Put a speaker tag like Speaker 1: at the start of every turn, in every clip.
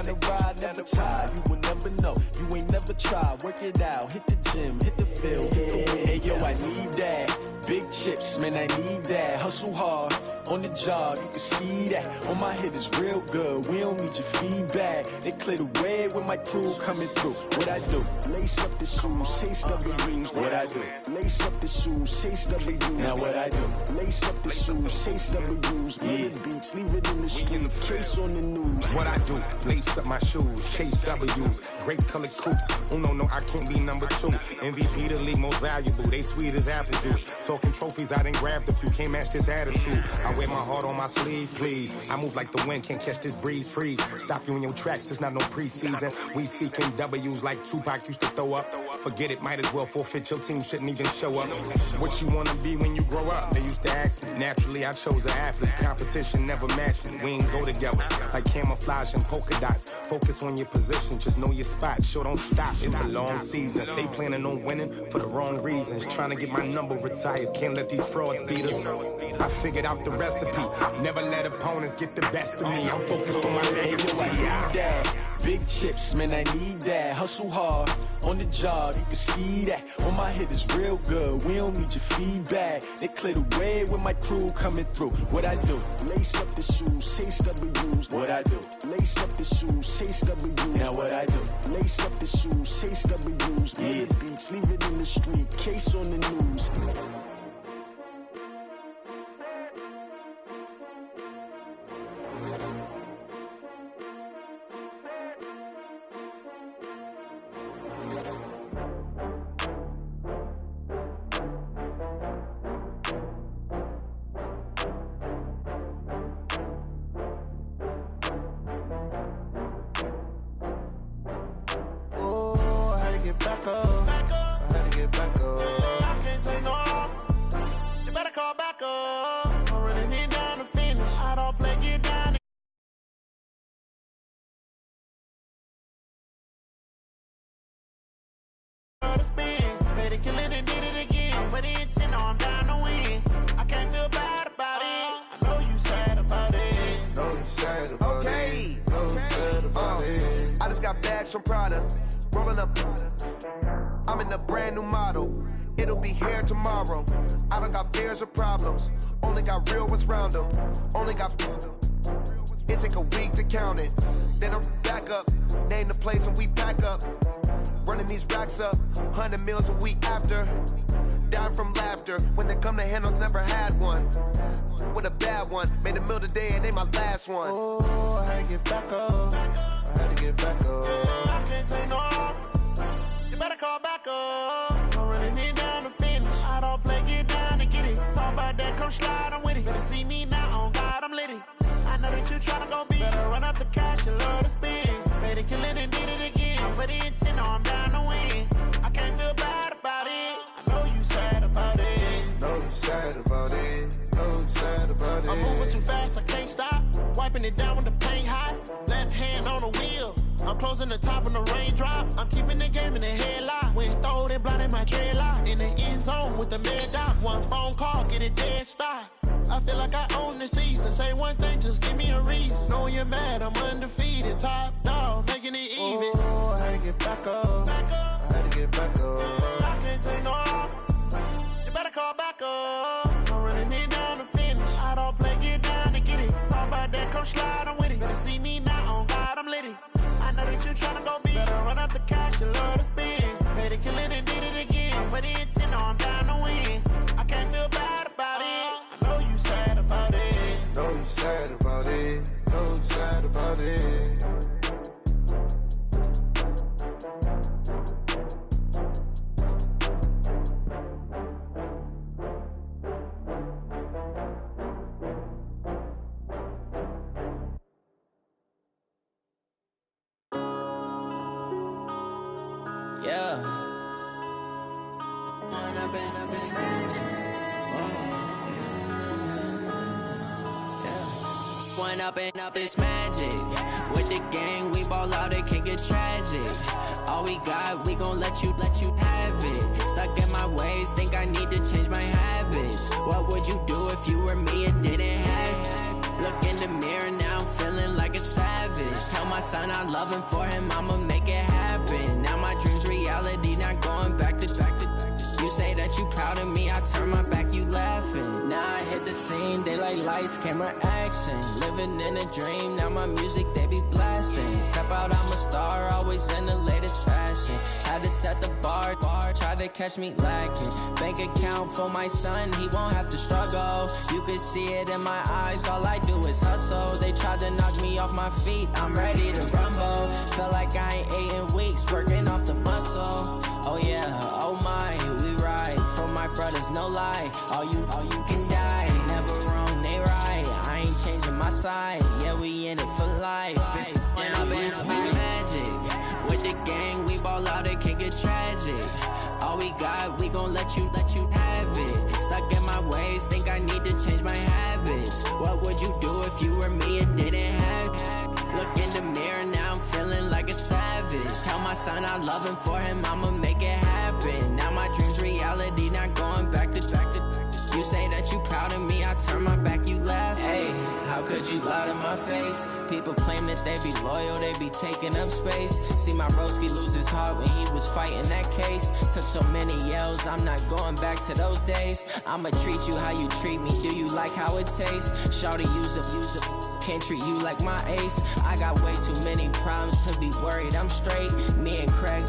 Speaker 1: kind of ride, never tired. You will never know, you ain't never tried. Work it out, hit the gym, hit the field, hit the wind. Hey yo, I need that. Big chips, man, I need that. Hustle hard, on the job, you can see that. On my hit is real good, we don't need your feedback. They clear the way with my crew coming through. What I do? Lace up the shoes, chase W's. What I do? Lace up the shoes, chase W's. Now what I do? Lace up the shoes, chase W's. Yeah. Beats, leave it in the street, case on the news.
Speaker 2: What I do? Lace up my shoes, chase W's. Great colored coops. Oh no, I can't be number 2. MVP the league most valuable. They sweet as apple juice. Talking trophies, I done grabbed a few. Can't match this attitude. I wear my heart on my sleeve, please. I move like the wind, can't catch this breeze, freeze. Stop you in your tracks, there's not no preseason. We seeking W's like Tupac used to throw up. Forget it, might as well forfeit. Your team shouldn't even show up. What you wanna be when you grow up? They used to ask me. Naturally, I chose an athlete. Competition never matched me. We ain't go together like camouflage and polka dots. Focus on your position, just know your spot. Sure, don't stop. It's a long season. They planning on winning for the wrong reasons. Trying to get my number retired. Can't let these frauds beat us. I figured out the recipe. Never let opponents get the best of me. I'm focused on my legacy.
Speaker 1: Big chips, man, I need that. Hustle hard, on the job, you can see that. On my hit is real good, we don't need your feedback. They clear the way with my crew coming through. What I do? Lace up the shoes, chase W's. What I do? Lace up the shoes, chase W's. Now what I do? Lace up the shoes, chase W's. Yeah. Beats, leave it in the street, case on the news.
Speaker 3: Back up. I had to get back up. I can't take no off. You better call back up. I'm running it down to finish. I don't play, get down. Better kill it and did it again. I'm with the intent, no, I'm down to win. I can't feel bad about it. I know you sad about it. Know you sad about it. Know you sad about it.
Speaker 4: I just got bags from Prada. Rolling up, I'm in a brand new model. It'll be here tomorrow. I don't got fears or problems. Only got real ones round them. Only got. It take a week to count it. Then I'm back up. Name the place and we pack up. Running these racks up. 100 meals a week after. Down from laughter. When they come to handles, never had one. With a bad one. Made a meal today and ain't my last one.
Speaker 3: Oh, I had to get back up. I had to get back up. I can't take no off. You better call back up. I'm running it down to finish. I don't play, get down and get it. Talk about that, come slide, I'm with it. Better see me now, on God, I'm litty. I know that you tryna go big. Better run up the cash, you love to spend. Better kill it and did it again. I'm with the intent, no, I'm down to win. I can't feel bad about it. I know you sad about it. Know you sad about it. Know you sad about it. I'm moving too fast, I can't stop. Wiping it down with the paint hot. Left hand on the wheel. I'm closing the top when the raindrop. I'm keeping the game in the headlock. When throw it blind in my dreadlock. In the end zone with the mad dot. One phone call, get it dead stop. I feel like I own the season. Say one thing, just give me a reason. Knowing you're mad, I'm undefeated. Top dog, making it even. Oh, I had to get back up. I had to get back up. I can't take no off. You better call back up. I'm running it down to finish. I don't play, get down to get it. Talk about that, come slide, I'm with it. Better see me now, on God, I'm litty. I know that you tryna go big. Better run up the cash, you love to spend. Better kill it and did it again. I'm with the intent, no, I'm down to win. I can't feel bad about it. I know you sad about it. Know you sad about it. Know you sad about it.
Speaker 5: Yeah. One up and up is magic. With the gang, we ball out, it can get tragic. All we got, we gon' let you have it. Stuck in my ways, think I need to change my habits. What would you do if you were me and didn't have it? Look in the mirror, now I'm feeling like a savage. Tell myself son, I love him. For him, I'ma make it happen. Now my dream's reality, not going back to. You say that you proud of me, I turn my back, you laughing. Now I hit the scene, they like lights, camera, action. Living in a dream, now my music, they be blasting. Step out, I'm a star, always in the latest fashion. Had to set the bar, try to catch me lacking. Bank account for my son, he won't have to struggle. You can see it in my eyes, all I do is hustle. They tried to knock me off my feet, I'm ready to rumble. Feel like I ain't ate in weeks, working off the muscle. Oh yeah, oh my, we ride for my brothers, no lie. All you can die, never wrong, they right. I ain't changing my side, yeah, we in it for life. When I've been magic, with the gang, we ball out, it can get tragic. All we got, we gon' let you have it. Stuck in my ways, think I need to change my habits. What would you do if you were me and didn't have it? Look in the mirror, now I'm feeling like a savage. Tell my son I love him, for him, I'ma make it happen. Now my dream's reality, not going back to. You say that you proud of me, I turn my back, you laugh. Hey, how could you lie to my face? People claim that they be loyal, they be taking up space. See my broski lose his heart when he was fighting that case. Took so many yells, I'm not going back to those days. I'ma treat you how you treat me, do you like how it tastes? Shawty, use it. Can't treat you like my ace. I got way too many problems to be worried, I'm straight. Me and Craig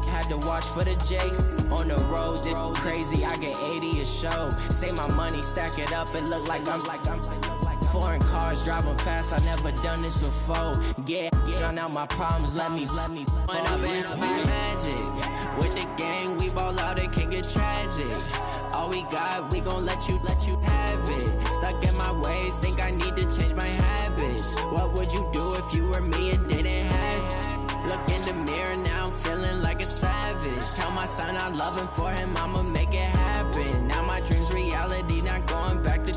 Speaker 5: had to watch for the Jakes. On the road, did crazy, I get 80 a show. Say my money, stack it up, it look like I'm foreign cars, driving fast, I never done this before. Get on out my problems, let me. When I've been magic, with the gang, we ball out, it can get tragic. All we got, we gon' let you have it. Stuck in my ways, think I need to change my habits. What would you do if you were me and didn't have it? Look in the mirror, now I'm feeling like a savage. Tell my son I love him, for him, I'ma make it happen. Now my dream's reality, not going back to.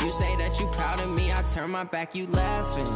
Speaker 5: You say that you proud of me, I turn my back, you laughing.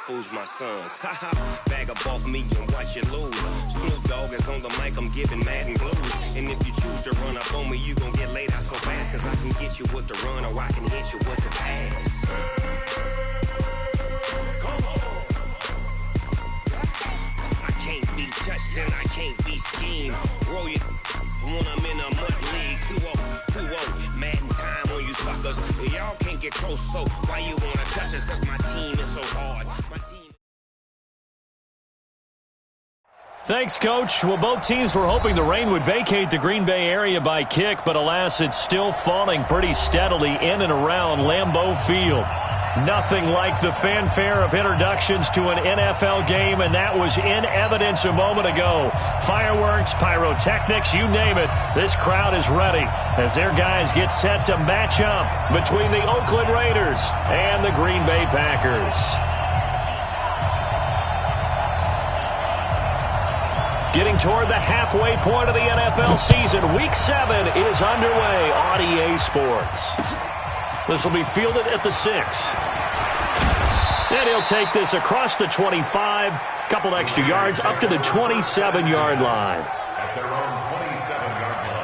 Speaker 6: Fools my sons. Haha, bag up off me and watch you lose. Snoop Dogg is on the mic, I'm giving Madden blues. And if you choose to run up on me, you gon' get laid out so fast. Cause I can get you with the run or I can hit you with the pass. Come on. I can't be touched and I can't be schemed. Roll you when I'm in a mud league. 2-0, Madden time on you suckers. Y'all can't get close, so why you wanna touch us? Cause my team is so hard.
Speaker 7: Thanks, Coach. Well, both teams were hoping the rain would vacate the Green Bay area by kick, but alas, it's still falling pretty steadily in and around Lambeau Field. Nothing like the fanfare of introductions to an NFL game, and that was in evidence a moment ago. Fireworks, pyrotechnics, you name it. This crowd is ready as their guys get set to match up between the Oakland Raiders and the Green Bay Packers. Getting toward the halfway point of the NFL season, Week 7 is underway on EA Sports. This will be fielded at the 6. And he'll take this across the 25, couple extra yards up to the 27-yard line.
Speaker 8: At their own 27-yard line.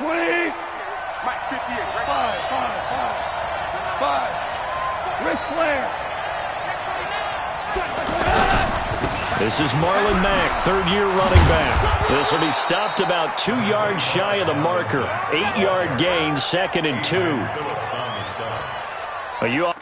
Speaker 9: 20.
Speaker 3: Mike 58, right?
Speaker 9: 5. Ric Flair.
Speaker 7: This is Marlon Mack, third-year running back. This will be stopped about 2 yards shy of the marker. 8-yard gain, 2nd and 2. Are you...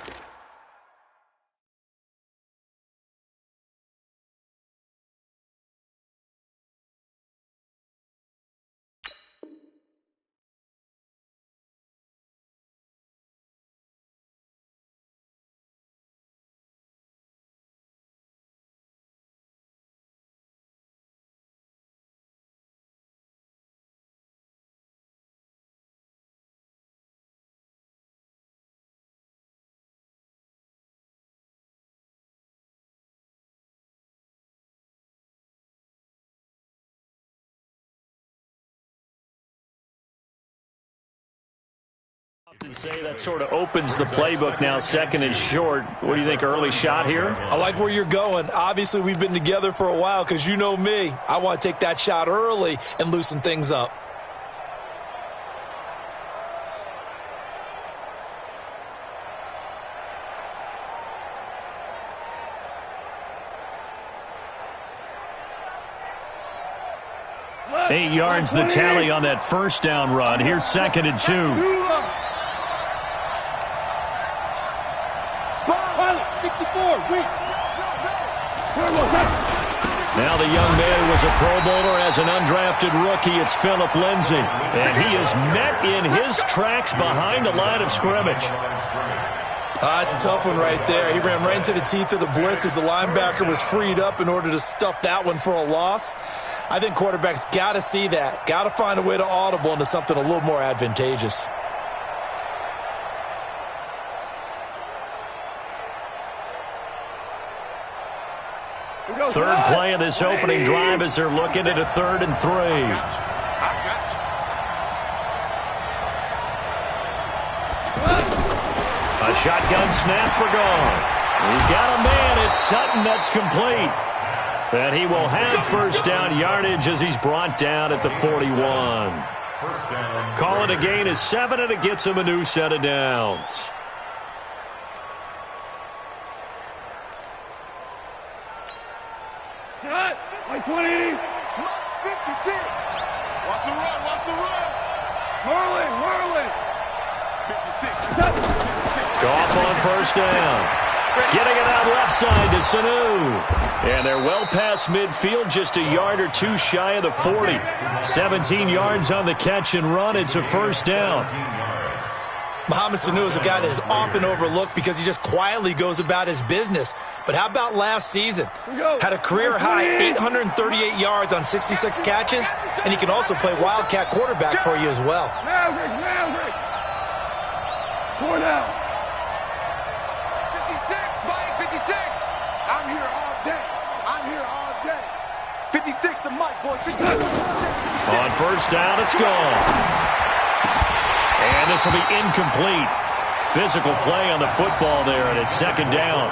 Speaker 7: often say that sort of opens the playbook now, 2nd and short. What do you think, early shot here?
Speaker 10: I like where you're going. Obviously, we've been together for a while because you know me. I want to take that shot early and loosen things up.
Speaker 7: Eight yards the tally on that first down run. Here's 2nd and 2. Now the young man was a Pro Bowler as an undrafted rookie. It's Philip Lindsay. And he is met in his tracks behind the line of scrimmage.
Speaker 10: It's a tough one right there. He ran right into the teeth of the blitz as the linebacker was freed up in order to stuff that one for a loss. I think quarterbacks got to see that. Got to find a way to audible into something a little more advantageous.
Speaker 7: Third play of this opening drive as they're looking at a 3rd and 3. A shotgun snap for gone. He's got a man. It's Sutton. That's complete. And he will have first down yardage as he's brought down at the 41. Calling a gain of 7, and it gets him a new set of downs.
Speaker 9: Like 20.
Speaker 3: 56. Watch the run. Whirling. 56.
Speaker 7: Goff on first down. Getting it out left side to Sanu. And they're well past midfield, just a yard or two shy of the 40. 17 yards on the catch and run. It's a first down.
Speaker 10: Mohamed Sanu is a guy that is often overlooked because he just quietly goes about his business. But how about last season? Had a career-high 838 yards on 66 catches, and he can also play wildcat quarterback for you as well.
Speaker 9: Maverick. 4 down.
Speaker 3: 56, Mike, 56. I'm here all day. 56 to Mike, boy. 56.
Speaker 7: On first down, it's gone. And this will be incomplete. Physical play on the football there, and it's 2nd down.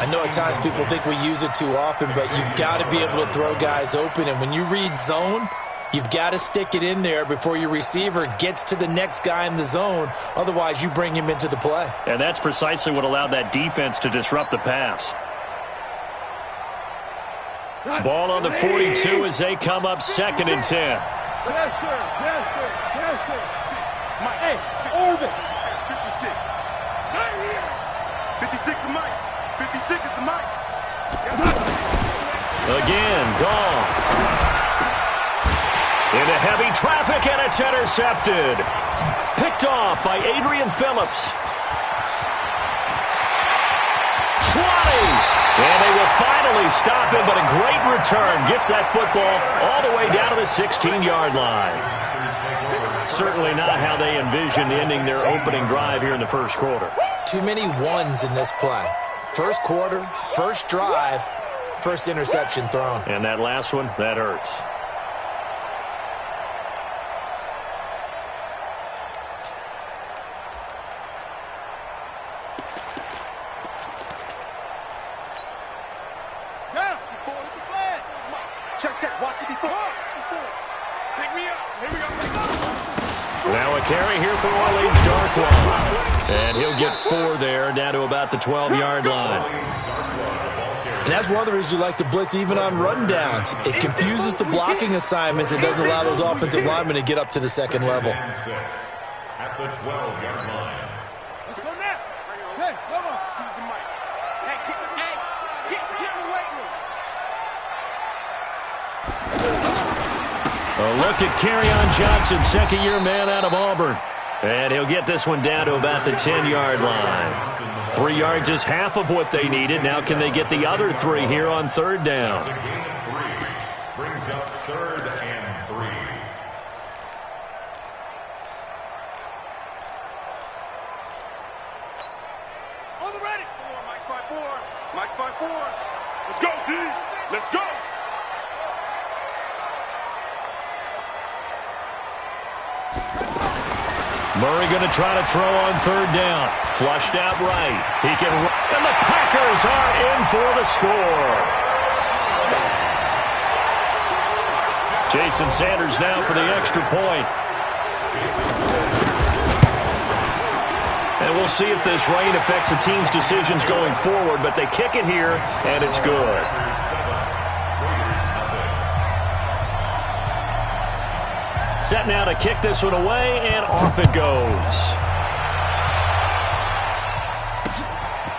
Speaker 10: I know at times people think we use it too often, but you've got to be able to throw guys open. And when you read zone, you've got to stick it in there before your receiver gets to the next guy in the zone. Otherwise, you bring him into the play.
Speaker 7: And that's precisely what allowed that defense to disrupt the pass. Ball on the 42 as they come up 2nd and 10.
Speaker 9: Yes, sir. Hey, orbit.
Speaker 3: 56. 56 to Mike. 56 is to Mike.
Speaker 7: Again, gone. Into heavy traffic, and it's intercepted. Picked off by Adrian Phillips. 20. And they will finally stop him, but a great return. Gets that football all the way down to the 16-yard line. Certainly not how they envisioned ending their opening drive here in the first quarter.
Speaker 10: Too many ones in this play. First quarter, first drive, first interception thrown.
Speaker 7: And that last one, that hurts.
Speaker 3: Check. Watch the before. Pick me up. Here we go.
Speaker 7: carry here for Orleans Darkwa. And he'll get 4 there, down to about the 12-yard line.
Speaker 10: And that's one of the reasons you like to blitz even on rundowns. It confuses the blocking assignments. It doesn't allow those offensive linemen to get up to the second level.
Speaker 8: At the 12-yard line.
Speaker 9: Let's go now. Hey, come on. Choose the mic. Hey, get in the weight room.
Speaker 7: A look at Kerryon Johnson, second-year man out of Auburn. And he'll get this one down to about the 10-yard line. 3 yards is half of what they needed. Now can they get the other 3 here on third down?
Speaker 8: It's a gain of 3. Brings up 3rd and 3.
Speaker 9: On the ready. Mike's by 4. Mike's by 4. Let's go, D. Let's go.
Speaker 7: Murray going to try to throw on third down. Flushed out right. He can run. And the Packers are in for the score. Jason Sanders now for the extra point. And we'll see if this rain affects the team's decisions going forward, but they kick it here, and it's good. Set now to kick this one away, and off it goes.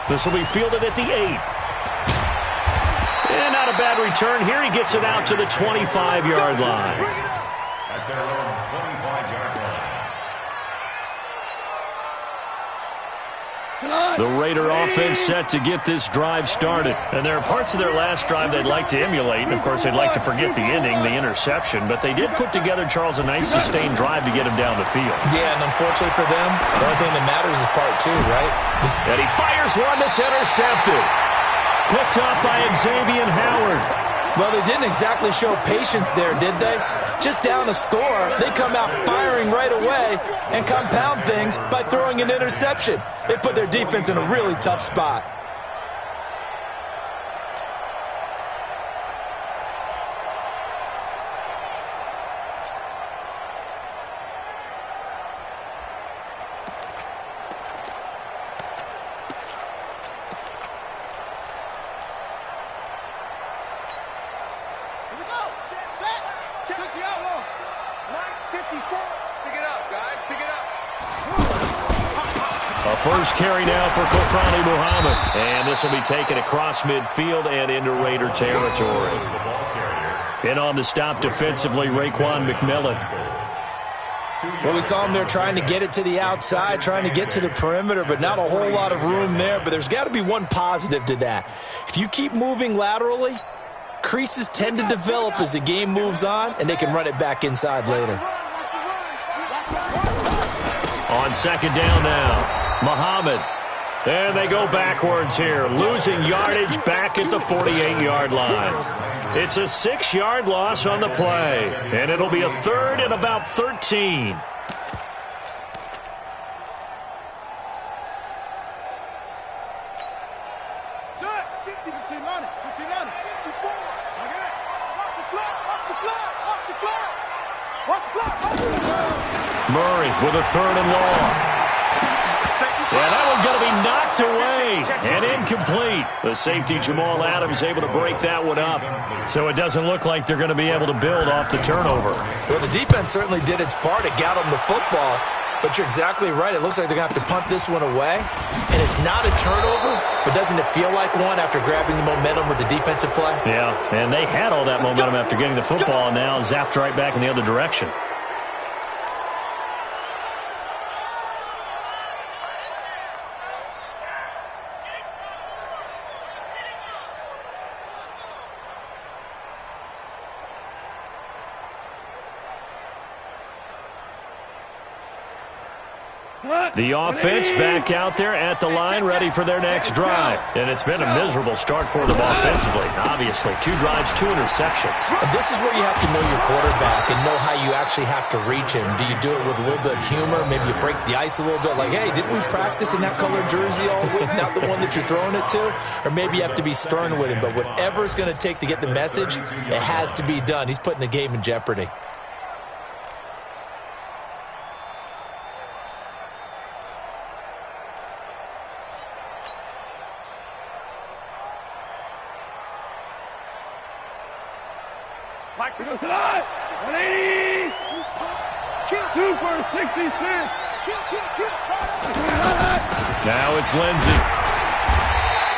Speaker 7: This will be fielded at the 8. And not a bad return here. He gets it out to the 25-yard line.
Speaker 8: At their own 25-yard line.
Speaker 7: The Raider offense set to get this drive started. And there are parts of their last drive they'd like to emulate. And, of course, they'd like to forget the ending, the interception. But they did put together, Charles, a nice sustained drive to get him down the field.
Speaker 10: Yeah, and unfortunately for them, the only thing that matters is part 2, right?
Speaker 7: And he fires one that's intercepted. Picked up by Xavier Howard.
Speaker 10: Well, they didn't exactly show patience there, did they? Just down a score, they come out firing right away and compound things by throwing an interception. They put their defense in a really tough spot.
Speaker 7: First carry now for Kofrani Muhammad. And this will be taken across midfield and into Raider territory. In on the stop defensively, Raekwon McMillan.
Speaker 10: Well, we saw him there trying to get it to the outside, trying to get to the perimeter, but not a whole lot of room there. But there's got to be one positive to that. If you keep moving laterally, creases tend to develop as the game moves on, and they can run it back inside later.
Speaker 7: On second down now. Muhammad. And they go backwards here, losing yardage back at the 48-yard line. It's a 6-yard loss on the play, and it'll be a third and about 13. Murray with a third and long. Yeah, that one's going to be knocked away and incomplete. The safety, Jamal Adams, able to break that one up. So it doesn't look like they're going to be able to build off the turnover.
Speaker 10: Well, the defense certainly did its part. It got them the football. But you're exactly right. It looks like they're going to have to punt this one away. And it's not a turnover, but doesn't it feel like one after grabbing the momentum with the defensive play?
Speaker 7: Yeah, and they had all that momentum after getting the football, and now zapped right back in the other direction. The offense back out there at the line, ready for their next drive. And it's been a miserable start for them offensively. Obviously, 2 drives, 2 interceptions.
Speaker 10: And this is where you have to know your quarterback and know how you actually have to reach him. Do you do it with a little bit of humor? Maybe you break the ice a little bit, like, hey, didn't we practice in that colored jersey all week, not the one that you're throwing it to? Or maybe you have to be stern with him. But whatever it's going to take to get the message, it has to be done. He's putting the game in jeopardy.
Speaker 9: Mike, goes tonight. 180. 2 for 66.
Speaker 7: Now it's Lindsay.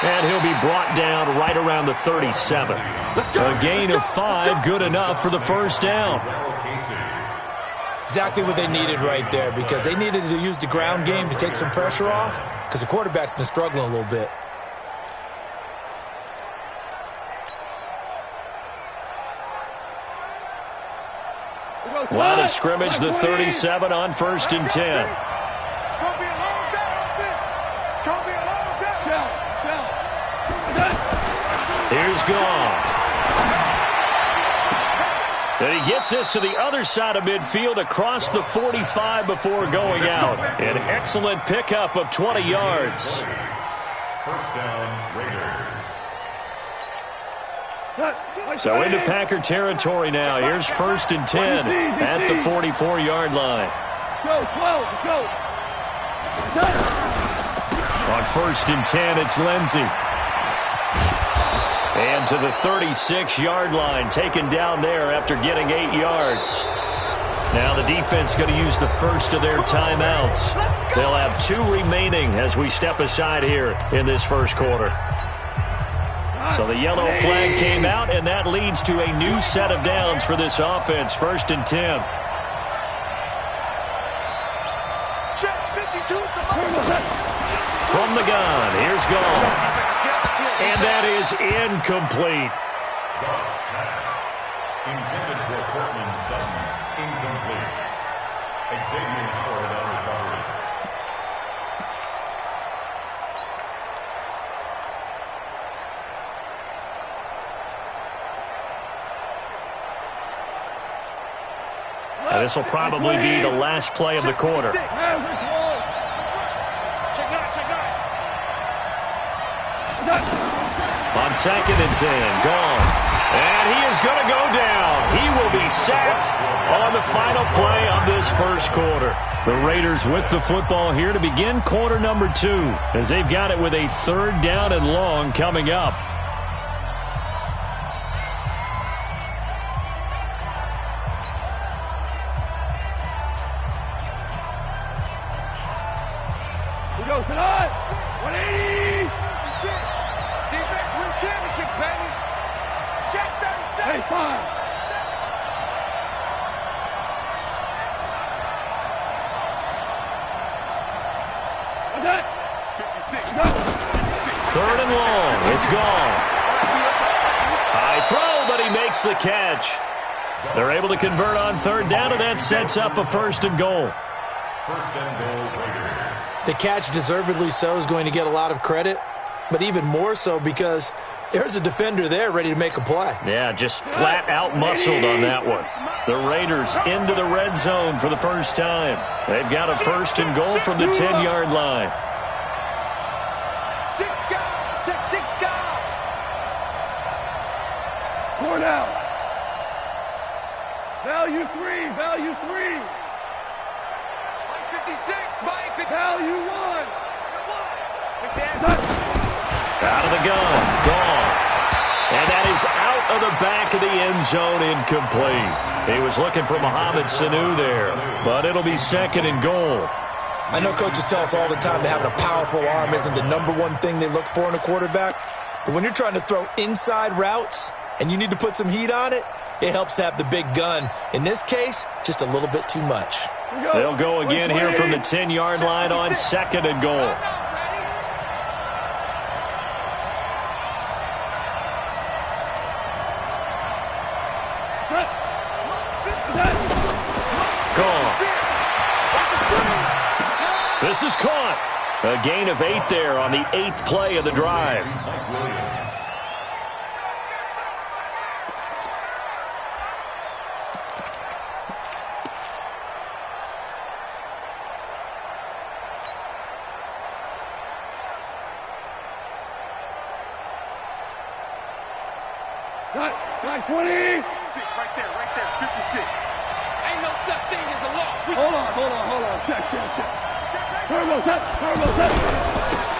Speaker 7: And he'll be brought down right around the 37. A gain of 5, good enough for the first down.
Speaker 10: Exactly what they needed right there, because they needed to use the ground game to take some pressure off, because the quarterback's been struggling a little bit.
Speaker 7: Line of scrimmage, the 37 on 1st and 10.
Speaker 9: It's going to be a long day on this. It's going to be a long day.
Speaker 7: Here's Gone. And he gets this to the other side of midfield across the 45 before going out. An excellent pickup of 20 yards.
Speaker 8: First down, Raiders.
Speaker 7: So into Packer territory now. Here's 1st and 10 at the 44-yard line.
Speaker 9: Go, go.
Speaker 7: On 1st and 10, it's Lindsay. And to the 36-yard line, taken down there after getting 8 yards. Now the defense going to use the first of their timeouts. They'll have 2 remaining as we step aside here in this first quarter. So the yellow flag came out, and that leads to a new set of downs for this offense. 1st and 10. From the gun, here's Gone. And that is incomplete.
Speaker 8: Dodge pass. Intended for Portland Sutton. Incomplete. Xavier Howard on recovery.
Speaker 7: And this will probably be the last play of the quarter.
Speaker 9: Check
Speaker 7: On 2nd and 10, Gone. And he is going to go down. He will be sacked on the final play of this first quarter. The Raiders with the football here to begin quarter number 2, as they've got it with a 3rd down and long coming up.
Speaker 9: We go tonight. 180. Defense wins championships, baby. Check 37. Hey, 5. That. 56.
Speaker 7: 3rd and long. It's Gone. High throw, but he makes the catch. They're able to convert on 3rd down, and that sets up a 1st and goal.
Speaker 8: 1st and goal, Raiders.
Speaker 10: The catch, deservedly so, is going to get a lot of credit, but even more so because there's a defender there ready to make a play.
Speaker 7: Yeah, just flat out muscled on that one. The Raiders into the red zone for the first time. They've got a 1st and goal from the 10-yard line.
Speaker 9: Four down. Value 3. Value 3. 56. Value 1.
Speaker 7: Out of the gun. Gone. And that is out of the back of the end zone, incomplete. He was looking for Mohamed Sanu there, but it'll be 2nd and goal.
Speaker 10: I know coaches tell us all the time that having a powerful arm isn't the #1 thing they look for in a quarterback, but when you're trying to throw inside routes and you need to put some heat on it, it helps to have the big gun. In this case, just a little bit too much.
Speaker 7: They'll go again here from the 10-yard line on 2nd and goal. This is caught. A gain of 8 there on the 8th play of the drive.
Speaker 9: Side 20. 6 right there, 56. Ain't no such thing as a loss. Hold on. Check. Turbo set.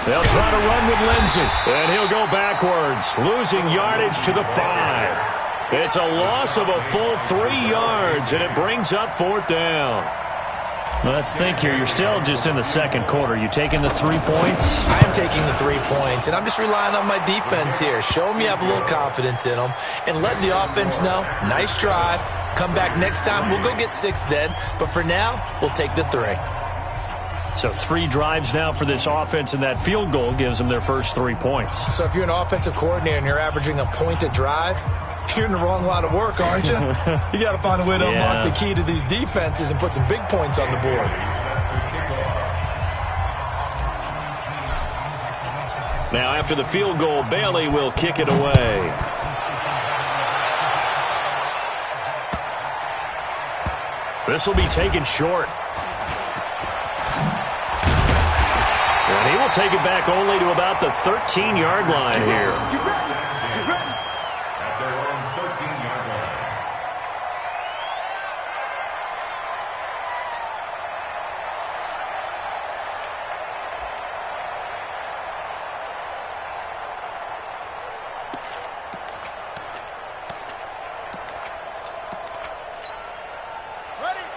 Speaker 7: They'll try to run with Lindsay, and he'll go backwards, losing yardage to the 5. It's a loss of a full 3 yards, and it brings up 4th down. Let's think here. You're still just in the second quarter. You taking the 3 points?
Speaker 10: I am taking the 3 points, and I'm just relying on my defense here. Show them you have a little confidence in them, and let the offense know, nice drive. Come back next time. We'll go get 6 then, but for now, we'll take the 3.
Speaker 7: So 3 drives now for this offense, and that field goal gives them their first 3 points.
Speaker 10: So if you're an offensive coordinator and you're averaging a point a drive, you're in the wrong line of work, aren't you? You got to find a way to unlock the key to these defenses and put some big points on the board.
Speaker 7: Now after the field goal, Bailey will kick it away. This will be taken short. And he will take it back only to about the 13-yard line here.
Speaker 8: At their own 13-yard line.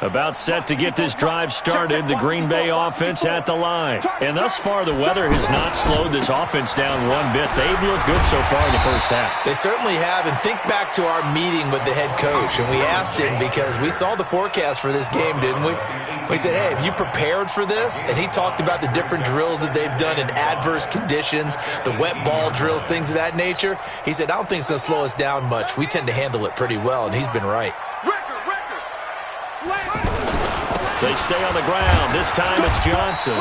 Speaker 7: About set to get this drive started, the Green Bay offense at the line. And thus far, the weather has not slowed this offense down one bit. They've looked good so far in the first half.
Speaker 10: They certainly have, and think back to our meeting with the head coach, and we asked him because we saw the forecast for this game, didn't we? We said, hey, have you prepared for this? And he talked about the different drills that they've done in adverse conditions, the wet ball drills, things of that nature. He said, I don't think it's going to slow us down much. We tend to handle it pretty well, and he's been right.
Speaker 7: They stay on the ground. This time it's Johnson.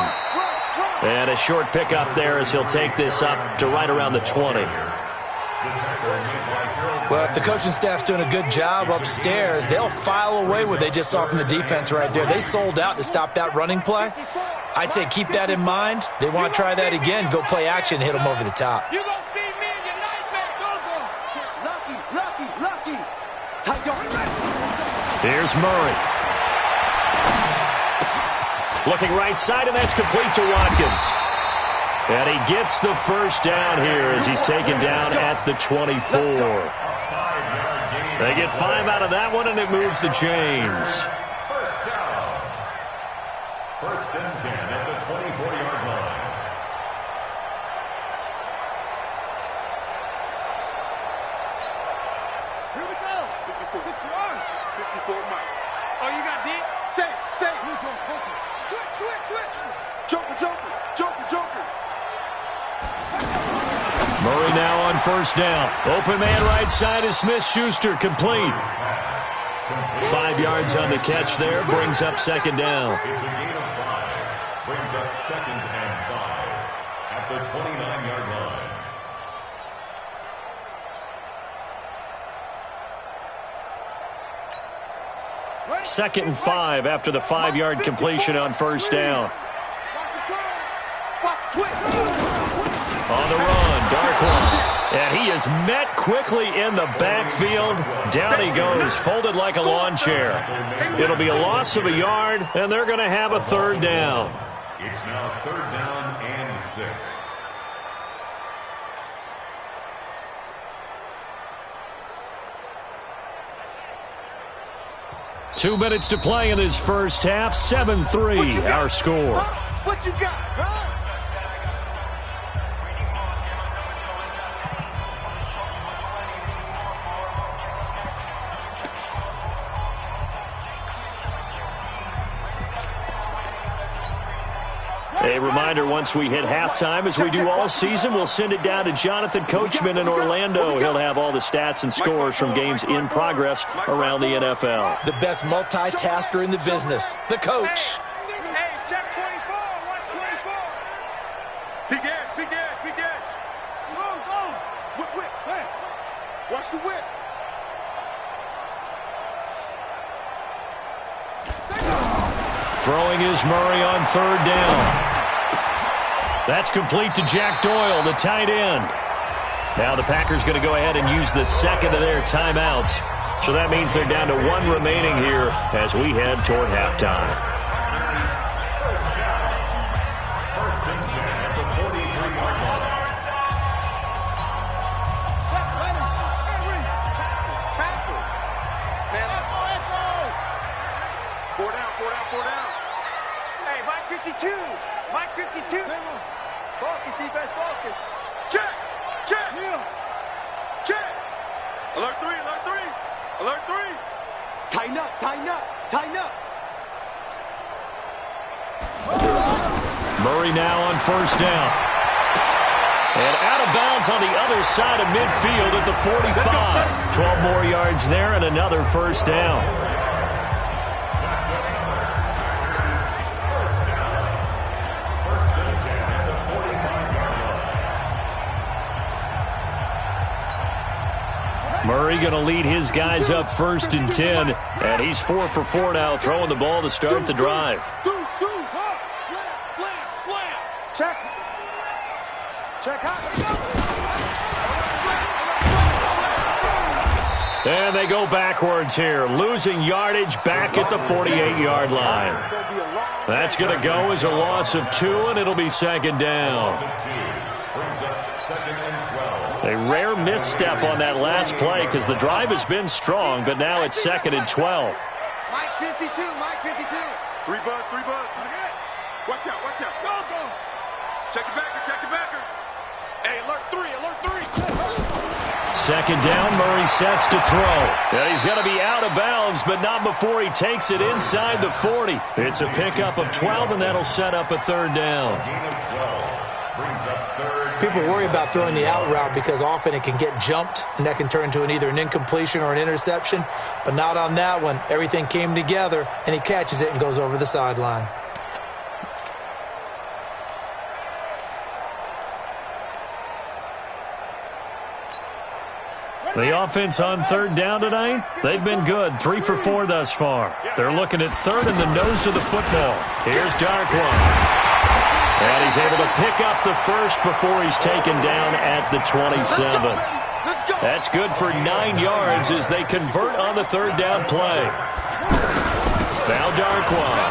Speaker 7: And a short pickup there as he'll take this up to right around the 20.
Speaker 10: Well, if the coaching staff's doing a good job upstairs, they'll file away what they just saw from the defense right there. They sold out to stop that running play. I'd say keep that in mind. They want to try that again, go play action, hit them over the top.
Speaker 9: You gonna see me in your nightmare. Lucky.
Speaker 7: Here's Murray. Looking right side, and that's complete to Watkins. And he gets the first down here as he's taken down at the 24. They get 5 out of that one, and it moves the chains.
Speaker 8: First down. 1st and 10 at the 24-yard line.
Speaker 9: Here we go. 54 miles. Oh, you got D? Say. Switch. Joker.
Speaker 7: Murray now on first down. Open man right side is Smith-Schuster, complete. 5 yards on the catch there, brings up 2nd down.
Speaker 8: It's a gain of 5. Brings up 2nd and 5 at the 29-yard line.
Speaker 7: Second and 5 after the 5-yard completion on first down. On the run, Darkwan. And he is met quickly in the backfield. Down he goes, folded like a lawn chair. It'll be a loss of a yard, and they're going to have a 3rd down.
Speaker 8: It's now 3rd down and 6.
Speaker 7: Two minutes to play in this first half. 7-3, our score.
Speaker 9: What you got?
Speaker 7: A reminder, once we hit halftime, as we do all season, we'll send it down to Jonathan Coachman in Orlando. He'll have all the stats and scores from games in progress around the NFL.
Speaker 10: The best multitasker in the business, the coach.
Speaker 9: Hey, check 24. Watch 24. Be good. Go. Whip. Hey, watch the whip.
Speaker 7: Throwing is Murray on 3rd down. That's complete to Jack Doyle, the tight end. Now the Packers going to go ahead and use the 2nd of their timeouts. So that means they're down to 1 remaining here as we head toward halftime.
Speaker 8: First and 10 at the 43-yard line.
Speaker 9: focus. Check. Alert 3. Alert 3. Tighten up.
Speaker 7: Murray now on first down. And out of bounds on the other side of midfield at the 45. 12 more yards there and another first down. Murray going to lead his guys up 1st and 10. And he's 4 for 4 now, throwing the ball to start the drive.
Speaker 9: Slam. Check high.
Speaker 7: And they go backwards here, losing yardage back at the 48-yard line. That's going to go as a loss of 2, and it'll be 2nd down. A rare misstep on that last play because the drive has been strong, but now it's 2nd and 12.
Speaker 9: Mike 52. 3 buzz. Watch out. Go. Check the backer. Hey, alert 3.
Speaker 7: 2nd down, Murray sets to throw. And he's going to be out of bounds, but not before he takes it inside the 40. It's a pickup of 12, and that'll set up a 3rd down.
Speaker 10: People worry about throwing the out route because often it can get jumped, and that can turn into either an incompletion or an interception. But not on that one. Everything came together, and he catches it and goes over the sideline.
Speaker 7: The offense on 3rd down tonight, they've been good. 3 for 4 thus far. They're looking at 3rd and the nose of the football. Here's Darkwan. And he's able to pick up the first before he's taken down at the 27. That's good for 9 yards as they convert on the 3rd down play. Now Darkwan.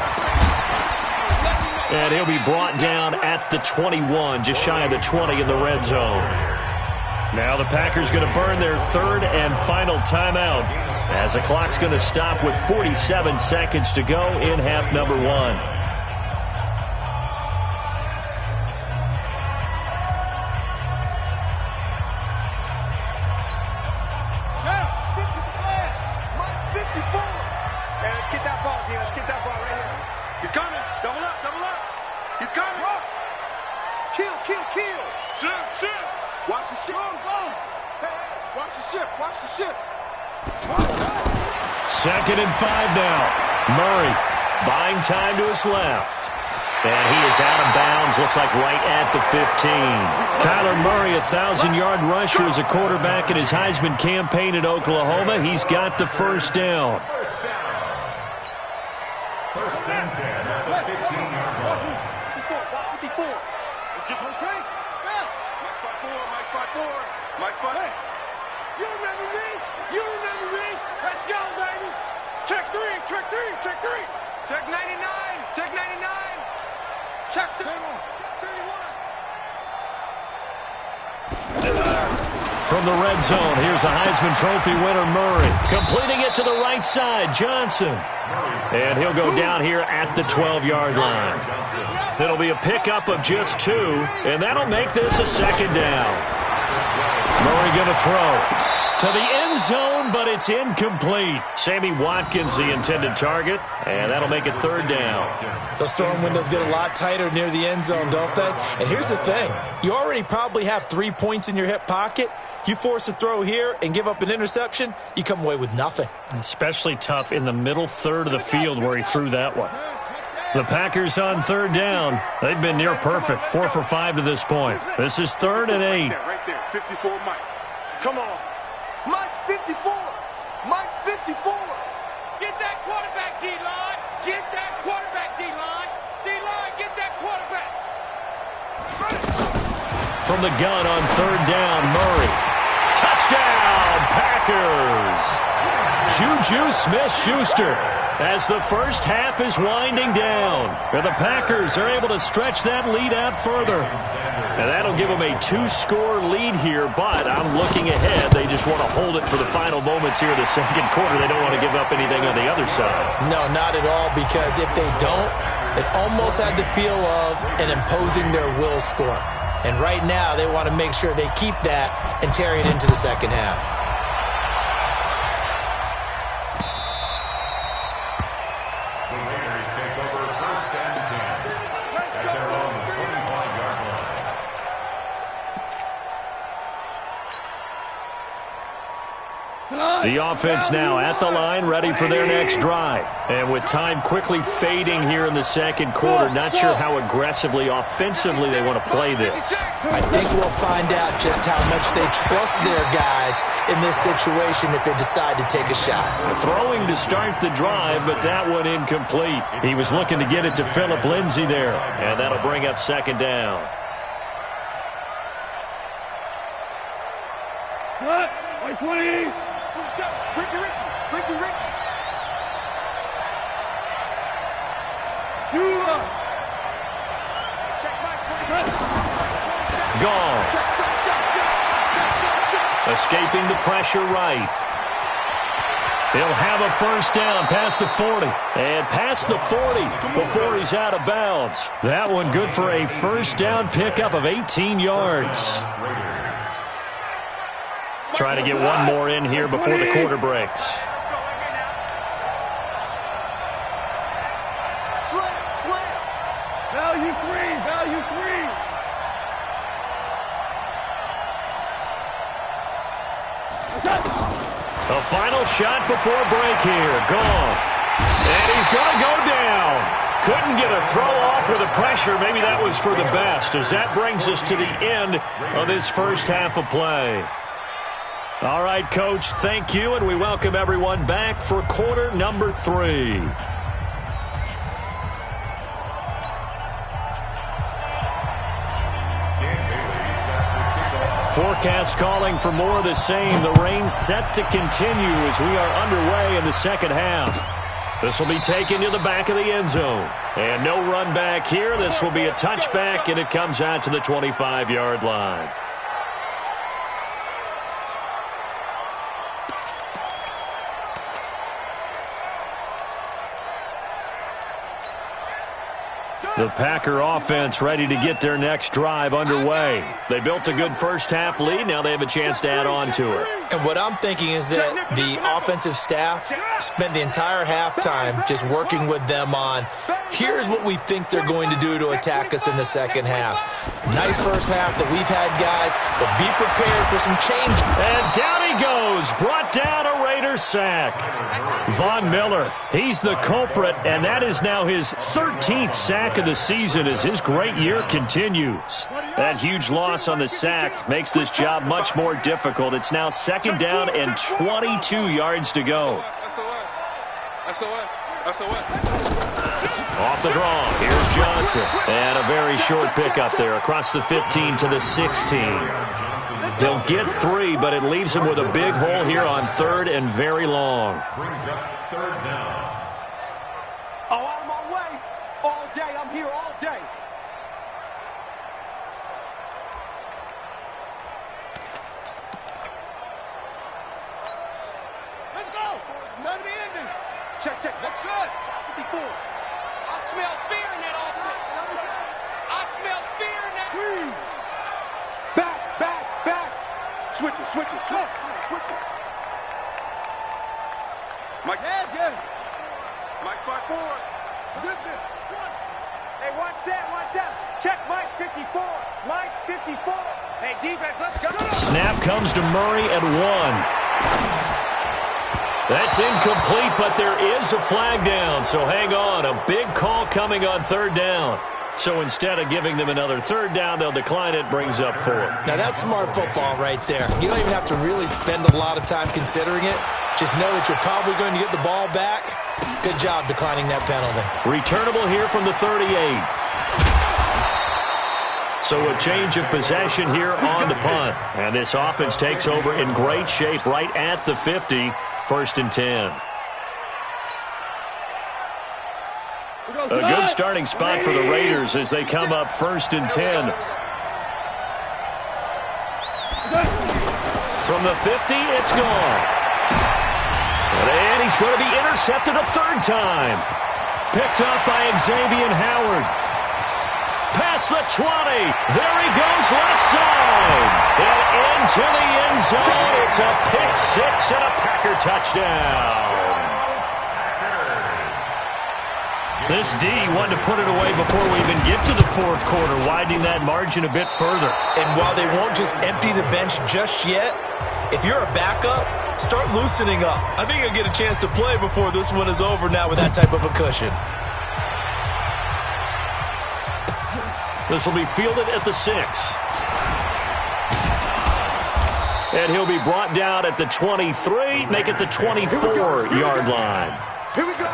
Speaker 7: And he'll be brought down at the 21, just shy of the 20 in the red zone. Now the Packers going to burn their 3rd and final timeout as the clock's going to stop with 47 seconds to go in half number 1. Second and 5 now. Murray buying time to his left. And he is out of bounds, looks like right at the 15. Kyler Murray, 1,000-yard rusher as a quarterback in his Heisman campaign at Oklahoma. He's got the first down.
Speaker 8: First and 10 at the 15-yard line.
Speaker 9: 54. Let's get one train. Mike 5-4. You remember me? Let's go, baby. Check 3. Check 99. Check 31.
Speaker 7: From the red zone, here's the Heisman Trophy winner, Murray. Completing it to the right side, Johnson. And he'll go down here at the 12-yard line. It'll be a pickup of just 2, and that'll make this a 2nd down. Murray going to throw to the end zone, but it's incomplete. Sammy Watkins, the intended target, and that'll make it 3rd down.
Speaker 10: Those throwing windows get a lot tighter near the end zone, don't they? And here's the thing. You already probably have 3 points in your hip pocket. You force a throw here and give up an interception, you come away with nothing.
Speaker 7: Especially tough in the middle 3rd of the field where he threw that one. The Packers on 3rd down. They've been near perfect, 4 for 5 to this point. This is 3rd and 8.
Speaker 9: Right there, 54 Mike. Come on. Mike 54. Get that quarterback, D-line. Get that quarterback, D-line. D-line, get that quarterback.
Speaker 7: From the gun on 3rd down, Murray. Touchdown, Packers. Juju Smith-Schuster as the first half is winding down. And the Packers are able to stretch that lead out further. And that'll give them a 2-score lead here, but I'm looking ahead. They just want to hold it for the final moments here in the 2nd quarter. They don't want to give up anything on the other side.
Speaker 10: No, not at all, because if they don't, it almost had the feel of an imposing their will score. And right now, they want to make sure they keep that and carry it into the second half.
Speaker 8: The Raiders take over 1st and 10 at their own 25-yard line.
Speaker 7: The offense now at the line, ready for their next drive. And with time quickly fading here in the second quarter, not sure how aggressively, offensively they want to play this.
Speaker 10: I think we'll find out just how much they trust their guys in this situation if they decide to take a shot.
Speaker 7: Throwing to start the drive, but that one incomplete. He was looking to get it to Phillip Lindsay there, and that'll bring up second down.
Speaker 9: What? 20. Ricky.
Speaker 7: Gone. Escaping the pressure right. He'll have a first down past the 40. And past the 40 before he's out of bounds. That one good for a first down pickup of 18 yards. Trying to get one more in here before the quarter breaks.
Speaker 9: Slam. Value three.
Speaker 7: A final shot before break here. Goff. And he's going to go down. Couldn't get a throw off with the pressure. Maybe that was for the best, as that brings us to the end of this first half of play. All right, Coach, thank you, and we welcome everyone back for quarter number 3. Forecast calling for more of the same. The rain set to continue as we are underway in the second half. This will be taken to the back of the end zone. And no run back here. This will be a touchback, and it comes out to the 25-yard line. The Packer offense ready to get their next drive underway. They built a good first-half lead. Now they have a chance to add on to it.
Speaker 10: And what I'm thinking is that the offensive staff spent the entire halftime just working with them on, here's what we think they're going to do to attack us in the second half. Nice first half that we've had, guys, but be prepared for some change.
Speaker 7: And down he goes. Brought down a Raiders sack. Von Miller, he's the culprit, and that is now his 13th sack of the season as his great year continues. That huge loss on the sack makes this job much more difficult. It's now second down and 22 yards to go. Off the draw, here's Johnson. And a very short pickup there across the 15 to the 16. He'll get 3, but it leaves him with a big hole here on third and very long.
Speaker 8: Brings up third down.
Speaker 9: Oh, out of my way. All day. I'm here all day. Let's go. Time to the ending. Check. That's it. 54. I smell fear in that offense. I smell fear in that. Squeeze. Back. Switch it. Switch it. Mike. Yeah. Mike 5-4. Zipped it. Hey, watch that. Check Mike 54. Mike 54. Hey, defense, let's go.
Speaker 7: Snap comes to Murray at 1. That's incomplete, but there is a flag down, so hang on. A big call coming on third down. So instead of giving them another third down, they'll decline it, brings up 4.
Speaker 10: Now, that's smart football right there. You don't even have to really spend a lot of time considering it. Just know that you're probably going to get the ball back. Good job declining that penalty.
Speaker 7: Returnable here from the 38. So a change of possession here on the punt. And this offense takes over in great shape right at the 50. First and 10. A good starting spot for the Raiders as they come up first and 10. From the 50, it's gone. And he's going to be intercepted a third time. Picked up by Xavier Howard. past the 20. There he goes, left side. And into the end zone. It's a pick six and a Packer touchdown. This D wanted to put it away before we even get to the fourth quarter, widening that margin a bit further.
Speaker 10: And while they won't just empty the bench just yet, if you're a backup, start loosening up. I think you'll get a chance to play before this one is over now with that type of a cushion.
Speaker 7: This will be fielded at the 6. And he'll be brought down at the 23, make it the 24-yard line.
Speaker 9: Here we go.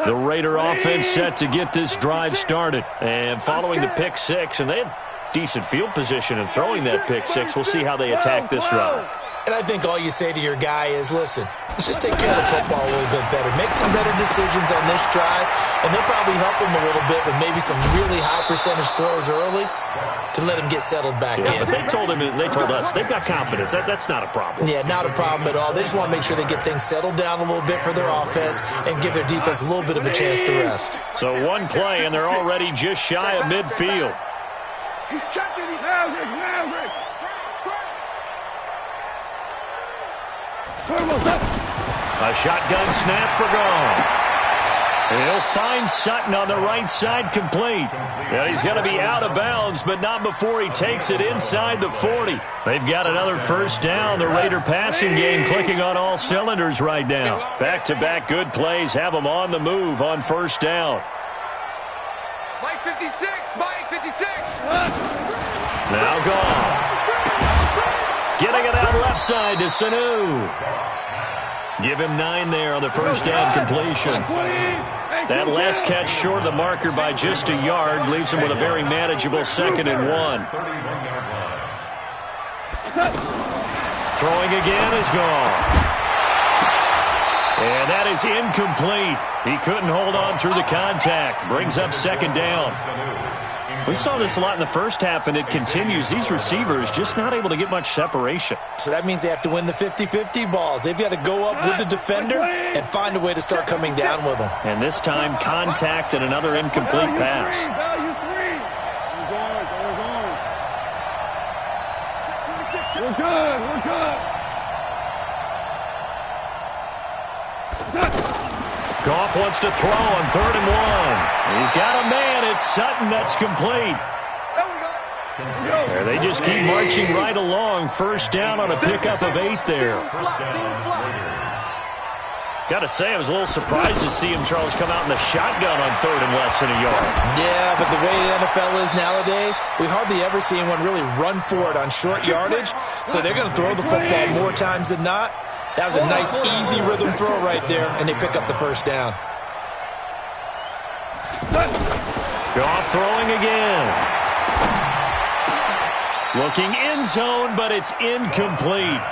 Speaker 7: The Raider offense set to get this drive started. And following the pick six, and they had decent field position in throwing that pick six. We'll see how they attack this drive.
Speaker 10: And I think all you say to your guy is, listen, let's just take care of the football a little bit better. Make some better decisions on this drive, and they'll probably help him a little bit with maybe some really high percentage throws early to let him get settled back in.
Speaker 7: But they told us, they've got confidence. That's not a problem.
Speaker 10: Yeah, not a problem at all. They just want to make sure they get things settled down a little bit for their offense and give their defense a little bit of a chance to rest.
Speaker 7: So one play, and they're already just shy of midfield.
Speaker 9: He's checking. He's out.
Speaker 7: A shotgun snap for Goff. He'll find Sutton on the right side, complete. And he's going to be out of bounds, but not before he takes it inside the 40. They've got another first down. The Raider passing game clicking on all cylinders right now. Back-to-back good plays have them on the move on first down.
Speaker 9: Mike 56.
Speaker 7: Now Goff. Getting it out left side to Sanu. Give him 9 there on the first down completion. That last catch short of the marker by just a yard leaves him with a very manageable 2nd and 1. Throwing again is Goff. And that is incomplete. He couldn't hold on through the contact. Brings up 2nd down. We saw this a lot in the first half, and it continues. These receivers just not able to get much separation.
Speaker 10: So that means they have to win the 50-50 balls. They've got to go up with the defender and find a way to start coming down with them.
Speaker 7: And this time, contact and another incomplete pass.
Speaker 9: We're good.
Speaker 7: Goff wants to throw on 3rd and 1. He's got a man. It's Sutton that's complete. There they just keep marching right along. First down on a pickup of 8 there. Got to say, I was a little surprised to see him, Charles, come out in the shotgun on 3rd and less than a yard.
Speaker 10: Yeah, but the way the NFL is nowadays, we hardly ever see anyone really run for it on short yardage. So they're going to throw the football more times than not. That was a nice, easy rhythm throw right there, and they pick up the first down.
Speaker 7: Goff throwing again. Looking end zone, but it's incomplete.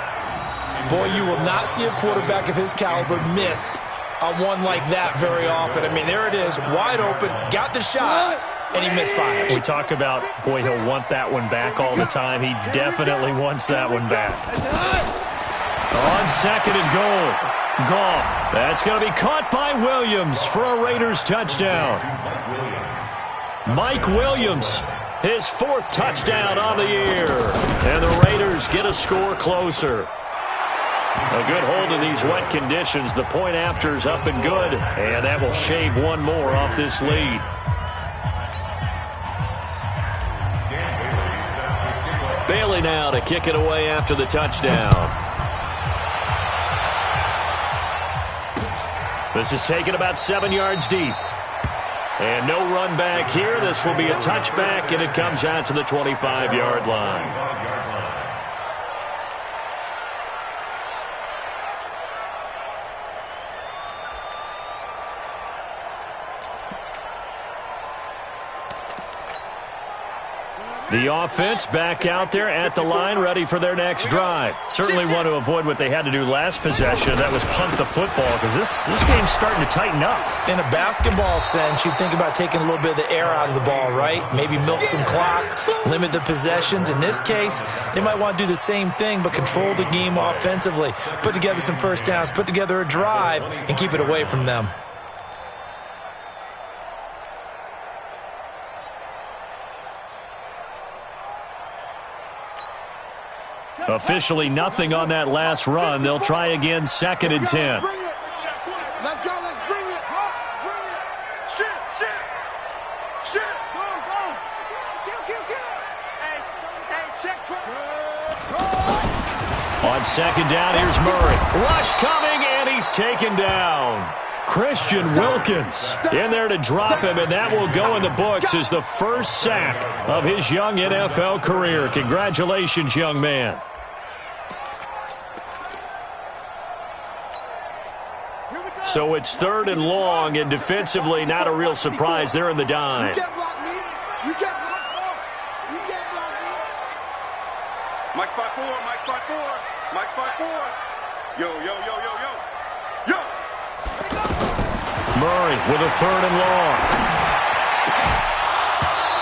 Speaker 10: Boy, you will not see a quarterback of his caliber miss on one like that very often. I mean, there it is, wide open, got the shot, and he misfires.
Speaker 7: We talk about, boy, he'll want that one back all the time. He definitely wants that one back. On 2nd and goal, Goff. That's going to be caught by Williams for a Raiders touchdown. Mike Williams, his 4th touchdown on the year. And the Raiders get a score closer. A good hold in these wet conditions. The point after's up and good. And that will shave one more off this lead. Bailey now to kick it away after the touchdown. This is taken about 7 yards deep. And no run back here. This will be a touchback, and it comes out to the 25-yard line. The offense back out there at the line, ready for their next drive. Certainly want to avoid what they had to do last possession. That was punt the football, because this game's starting to tighten up.
Speaker 10: In a basketball sense, you think about taking a little bit of the air out of the ball, right? Maybe milk some clock, limit the possessions. In this case, they might want to do the same thing, but control the game offensively. Put together some first downs, put together a drive, and keep it away from them.
Speaker 7: Officially nothing on that last run. They'll try again, 2nd and 10.
Speaker 9: Let's go, let's bring it. Bring it. Shit. Go. Hey, check.
Speaker 7: On 2nd down, here's Murray. Rush coming, and he's taken down. Christian Wilkins in there to drop him, and that will go in the books as the first sack of his young NFL career. Congratulations, young man. So it's 3rd and long, and defensively, not a real surprise. They're in the dime.
Speaker 9: You can't block me. You can't block me.
Speaker 11: Mike spot 4. Yo.
Speaker 7: Murray with a 3rd and long.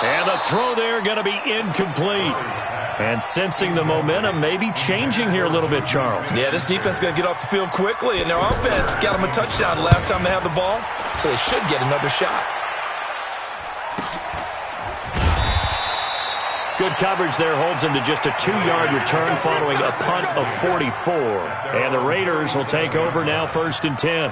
Speaker 7: And the throw there going to be incomplete. And sensing the momentum maybe changing here a little bit, Charles.
Speaker 10: Yeah, this defense is going to get off the field quickly, and their offense got them a touchdown the last time they had the ball, so they should get another shot.
Speaker 7: Good coverage there holds him to just a 2-yard return following a punt of 44. And the Raiders will take over now, 1st and 10.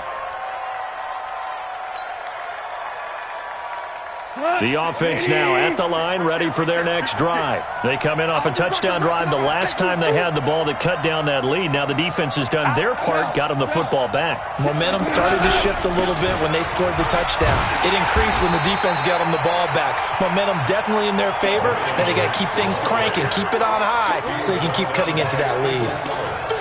Speaker 7: The offense now at the line, ready for their next drive. They come in off a touchdown drive the last time they had the ball that cut down that lead. Now the defense has done their part, got them the football back.
Speaker 10: Momentum started to shift a little bit when they scored the touchdown. It increased when the defense got them the ball back. Momentum definitely in their favor. Now they got to keep things cranking, keep it on high so they can keep cutting into that lead.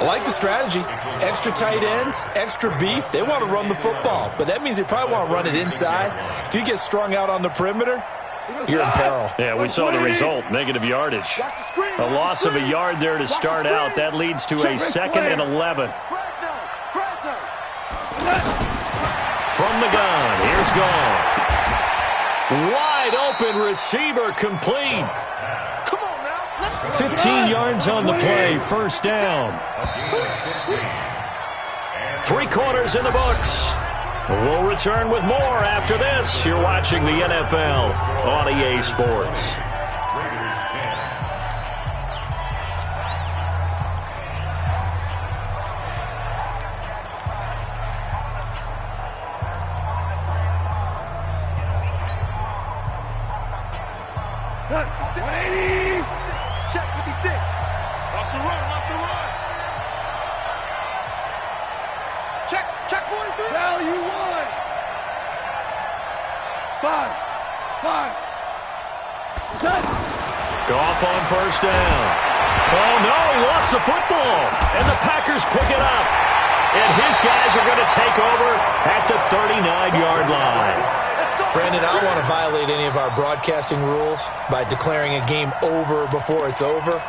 Speaker 10: I like the strategy. Extra tight ends, extra beef. They want to run the football, but that means they probably want to run it inside. If you get strung out on the perimeter, you're in peril.
Speaker 7: Yeah, we saw the result, negative yardage. A loss of a yard there to start out. That leads to a 2nd and 11. From the gun, here's Goff. Wide open receiver complete. 15 yards on the play, 1st down. 3 quarters in the books. We'll return with more after this. You're watching the NFL on EA Sports.
Speaker 9: Check 56. Watch the run. Check 43. Tell you what. 5.
Speaker 7: Goff on 1st down. Oh, no, he lost the football. And the Packers pick it up. And his guys are going to take over at the 39-yard line.
Speaker 10: Brandon, I don't want to violate any of our broadcasting rules by declaring a game over before it's over.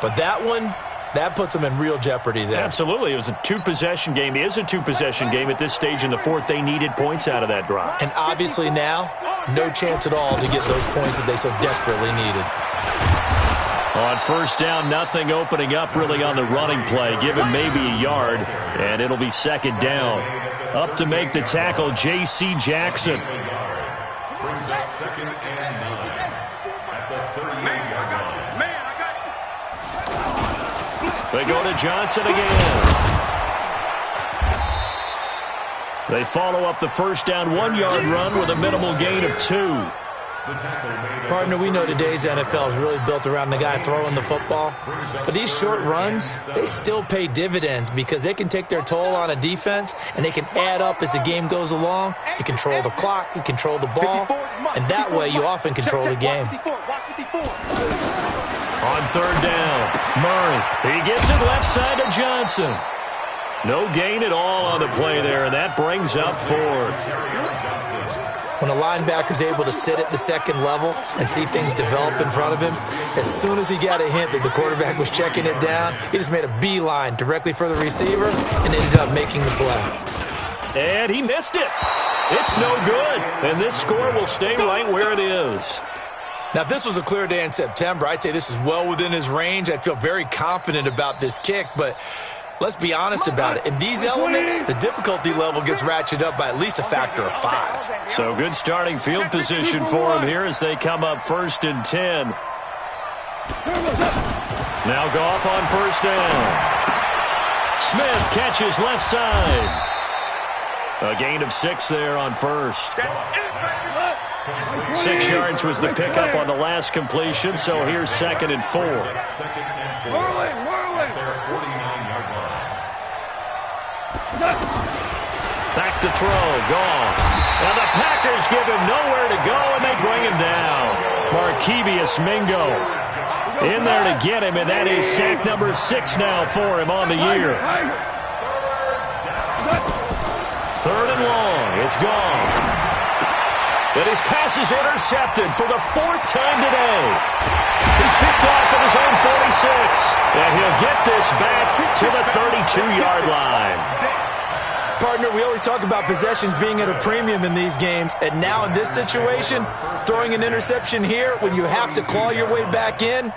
Speaker 10: But that one, that puts them in real jeopardy there.
Speaker 7: Absolutely. It was a 2-possession game. It is a 2-possession game at this stage in the 4th. They needed points out of that drive.
Speaker 10: And obviously now, no chance at all to get those points that they so desperately needed.
Speaker 7: On 1st down, nothing opening up really on the running play. Give him maybe a yard, and it'll be 2nd down. Up to make the tackle, J.C. Jackson.
Speaker 8: Brings up 2nd and 9 at the 38-yard line.
Speaker 11: Man, I got you.
Speaker 7: They go to Johnson again. They follow up the 1st down 1-yard run with a minimal gain of 2.
Speaker 10: Partner, we know today's NFL is really built around the guy throwing the football. But these short runs, they still pay dividends because they can take their toll on a defense and they can add up as the game goes along. You control the clock, you control the ball, and that way you often control the game.
Speaker 7: On 3rd down, Murray. He gets it left side to Johnson. No gain at all on the play there, and that brings up 4th.
Speaker 10: when a linebacker's able to sit at the second level and see things develop in front of him, as soon as he got a hint that the quarterback was checking it down, he just made a beeline directly for the receiver and ended up making the play.
Speaker 7: And he missed it. It's no good. And this score will stay right where it is.
Speaker 10: Now, if this was a clear day in September, I'd say this is well within his range. I'd feel very confident about this kick, but let's be honest about it. In these elements, the difficulty level gets ratcheted up by at least a factor of 5.
Speaker 7: So good starting field position for him here as they come up 1st and 10. Now Goff on 1st down. Smith catches left side. A gain of 6 there on 1st. 6 yards was the pickup on the last completion, so here's 2nd and 4. Back to throw, Goff. And the Packers give him nowhere to go, and they bring him down. Markevious Mingo in there to get him, and that is sack number 6 now for him on the year. 3rd and long, it's gone. And his pass is intercepted for the 4th time today. He's picked off at his own 46. And he'll get this back to the 32-yard line.
Speaker 10: Partner, we always talk about possessions being at a premium in these games. And now in this situation, throwing an interception here when you have to claw your way back in,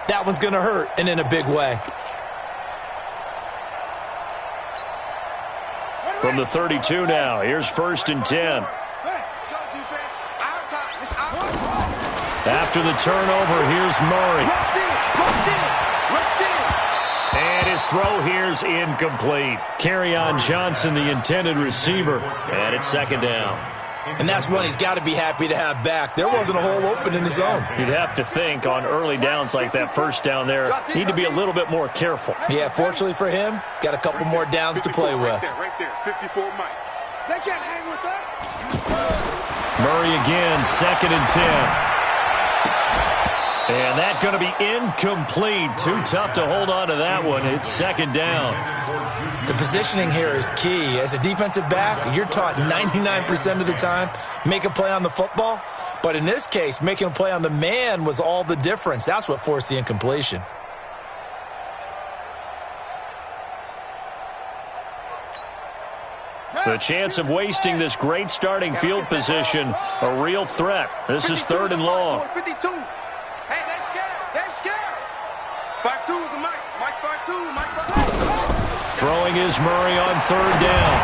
Speaker 10: that one's going to hurt, and in a big way.
Speaker 7: From the 32 now, here's 1st and 10. After the turnover, here's Murray. And his throw here's incomplete. Kerryon Johnson, the intended receiver. And it's 2nd down.
Speaker 10: And that's one he's got to be happy to have back. There wasn't a hole open in the zone.
Speaker 7: You'd have to think on early downs like that 1st down there, need to be a little bit more careful.
Speaker 10: Yeah, fortunately for him, got a couple more downs to play with.
Speaker 11: Right there, 54 Mike.
Speaker 9: They can't hang with us.
Speaker 7: Murray again, 2nd and 10. And that's going to be incomplete. Too tough to hold on to that one. It's 2nd down.
Speaker 10: The positioning here is key. As a defensive back, you're taught 99% of the time, make a play on the football. But in this case, making a play on the man was all the difference. That's what forced the incompletion.
Speaker 7: The chance of wasting this great starting field position, a real threat. This is 3rd and long.
Speaker 9: 52. Hey, they're scared. They're scared.
Speaker 11: 5-2 is the Mike. Mike 5-2. Mike 5-2.
Speaker 7: Throwing is Murray on 3rd down.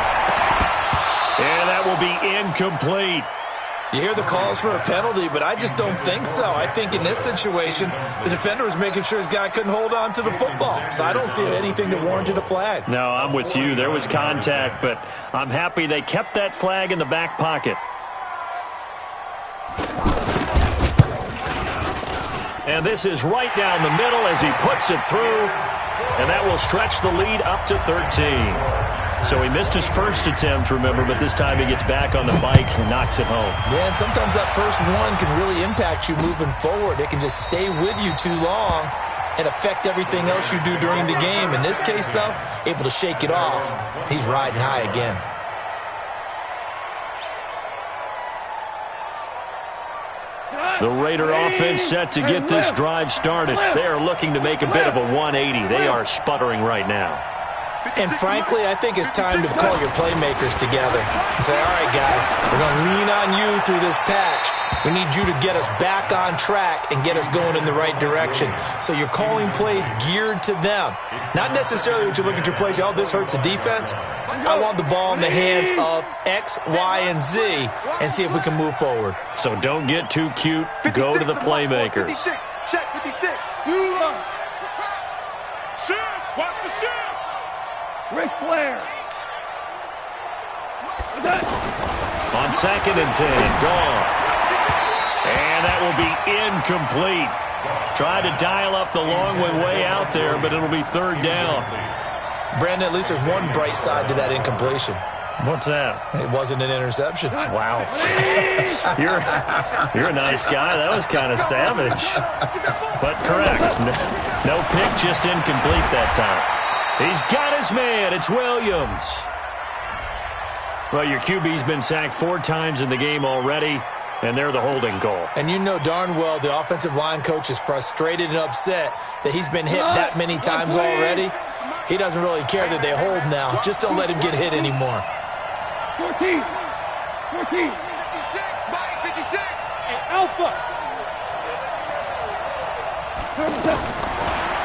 Speaker 7: And that will be incomplete.
Speaker 10: You hear the calls for a penalty, but I just don't think so. I think in this situation, the defender was making sure his guy couldn't hold on to the football. So I don't see anything that warranted a flag.
Speaker 7: No, I'm with you. There was contact, but I'm happy they kept that flag in the back pocket. And this is right down the middle as he puts it through. And that will stretch the lead up to 13. So he missed his first attempt, remember, but this time he gets back on the bike and knocks it home.
Speaker 10: Yeah, and sometimes that first one can really impact you moving forward. It can just stay with you too long and affect everything else you do during the game. In this case, though, able to shake it off. He's riding high again.
Speaker 7: The Raider offense set to get this drive started. They are looking to make a bit of a 180. They are sputtering right now.
Speaker 10: And frankly, I think it's time to call your playmakers together and say, all right, guys, we're going to lean on you through this patch. We need you to get us back on track and get us going in the right direction. So you're calling plays geared to them. Not necessarily what you look at your plays, oh, this hurts the defense. I want the ball in the hands of X, Y, and Z and see if we can move forward.
Speaker 7: So don't get too cute. Go to the playmakers.
Speaker 9: 56. Check 56.
Speaker 8: Shift. Watch the shift.
Speaker 9: Ric Flair.
Speaker 7: On 2nd and 10, gone. And that will be incomplete. Tried to dial up the long way out there, but it'll be 3rd down.
Speaker 10: Brandon, at least there's one bright side to that incompletion.
Speaker 7: What's that?
Speaker 10: It wasn't an interception.
Speaker 7: Wow. You're a nice guy. That was kind of savage. But correct. No pick, just incomplete that time. He's got his man. It's Williams. Well, your QB's been sacked 4 times in the game already, and they're the holding goal.
Speaker 10: And you know darn well the offensive line coach is frustrated and upset that he's been hit that many times already. He doesn't really care that they hold now. Just don't let him get hit anymore.
Speaker 9: 14. 56, Mike, 56. And Alpha.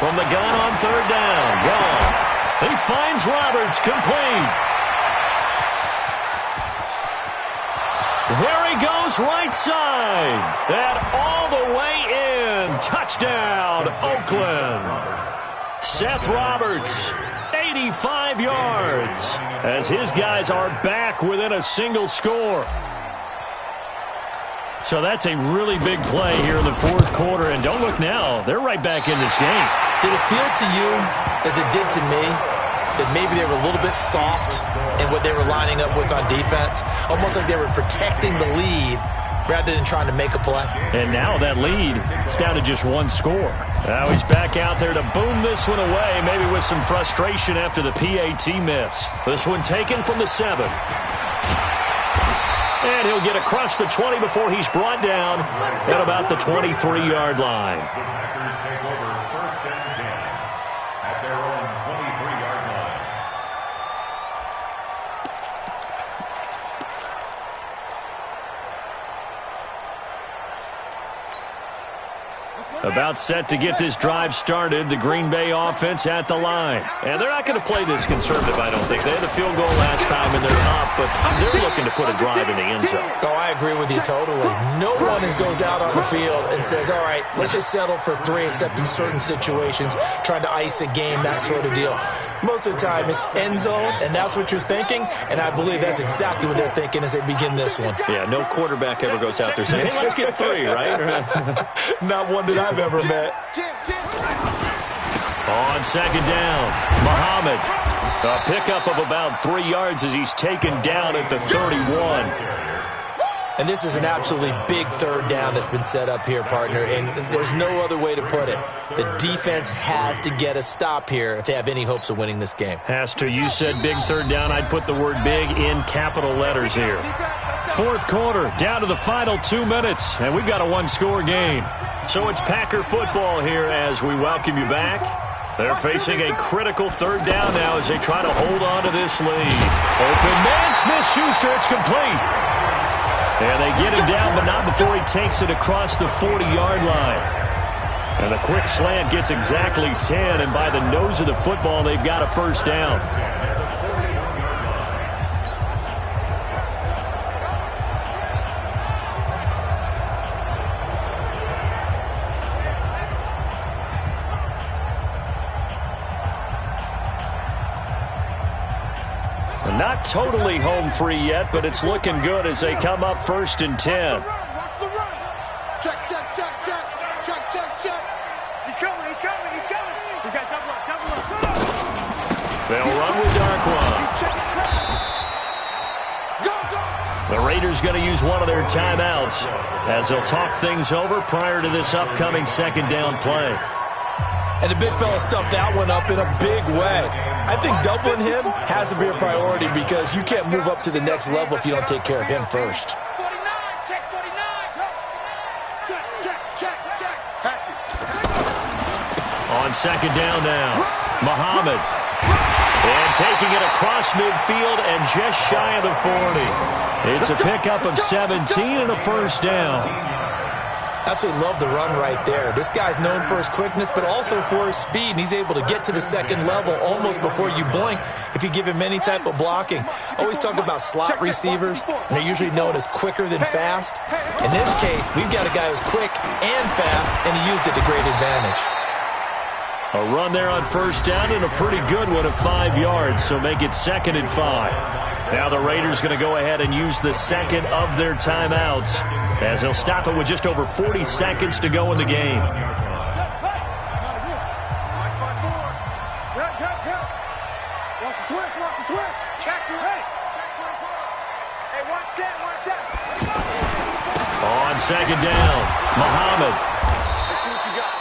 Speaker 7: From the gun on 3rd down. Gone. He finds Roberts, complete. There he goes, right side. And all the way in. Touchdown, Oakland. Seth Roberts, 85 yards, as his guys are back within a single score. So that's a really big play here in the 4th quarter. And don't look now, they're right back in this game.
Speaker 10: Did it feel to you, as it did to me, that maybe they were a little bit soft in what they were lining up with on defense? Almost like they were protecting the lead rather than trying to make a play.
Speaker 7: And now that lead is down to just 1 score. Now he's back out there to boom this one away, maybe with some frustration after the PAT miss. This one taken from the 7. And he'll get across the 20 before he's brought down at about the 23-yard line.
Speaker 8: The Packers take over 1st and 10 at their own 23-yard line.
Speaker 7: About set to get this drive started, the Green Bay offense at the line. And they're not going to play this conservative, I don't think. They had the field goal last time, and they're up, but they're looking to put a drive in the end zone.
Speaker 10: Oh, I agree with you totally. No one goes out on the field and says, all right, let's just settle for 3, except in certain situations, trying to ice a game, that sort of deal. Most of the time, it's end zone, and that's what you're thinking, and I believe that's exactly what they're thinking as they begin this one.
Speaker 7: Yeah, no quarterback ever goes out there saying, hey, let's get 3, right?
Speaker 10: Not one that I've ever met.
Speaker 7: On 2nd down, Muhammad. A pickup of about 3 yards as he's taken down at the 31.
Speaker 10: And this is an absolutely big 3rd down that's been set up here, partner, and there's no other way to put it. The defense has to get a stop here if they have any hopes of winning this game.
Speaker 7: Has to. You said big 3rd down. I'd put the word big in capital letters here. 4th quarter, down to the final 2 minutes, and we've got a 1-score game. So it's Packer football here as we welcome you back. They're facing a critical 3rd down now as they try to hold on to this lead. Open man, Smith-Schuster, it's complete. And they get him down, but not before he takes it across the 40-yard line. And the quick slant gets exactly 10, and by the nose of the football, they've got a 1st down. Not totally home free yet, but it's looking good as they come up 1st and 10.
Speaker 9: Watch the run. Check, check, check, check. Check, check, check. He's coming, he's coming, he's coming. We got double up, double up.
Speaker 7: They'll run with Darkwan.
Speaker 9: Go, go.
Speaker 7: The Raiders going to use one of their timeouts as they'll talk things over prior to this upcoming 2nd down play.
Speaker 10: And the big fella stuffed that one up in a big way. I think doubling him has to be a priority because you can't move up to the next level if you don't take care of him first.
Speaker 9: 49, check 49. Check, check, check, check. Patch it.
Speaker 7: On 2nd down now, Muhammad. And taking it across midfield and just shy of the 40. It's a pickup of 17 and a 1st down.
Speaker 10: Absolutely love the run right there. This guy's known for his quickness, but also for his speed, and he's able to get to the 2nd level almost before you blink if you give him any type of blocking. Always talk about slot receivers, and they're usually known as quicker than fast. In this case, we've got a guy who's quick and fast, and he used it to great advantage.
Speaker 7: A run there on 1st down and a pretty good one of 5 yards, so make it 2nd and 5. Now the Raiders going to go ahead and use the 2nd of their timeouts as they'll stop it with just over 40 seconds to go in the game.
Speaker 9: Watch the twist, watch the twist. Check your hey. Hey, watch that, watch that.
Speaker 7: On 2nd down, Muhammad.
Speaker 9: Let's see what you got.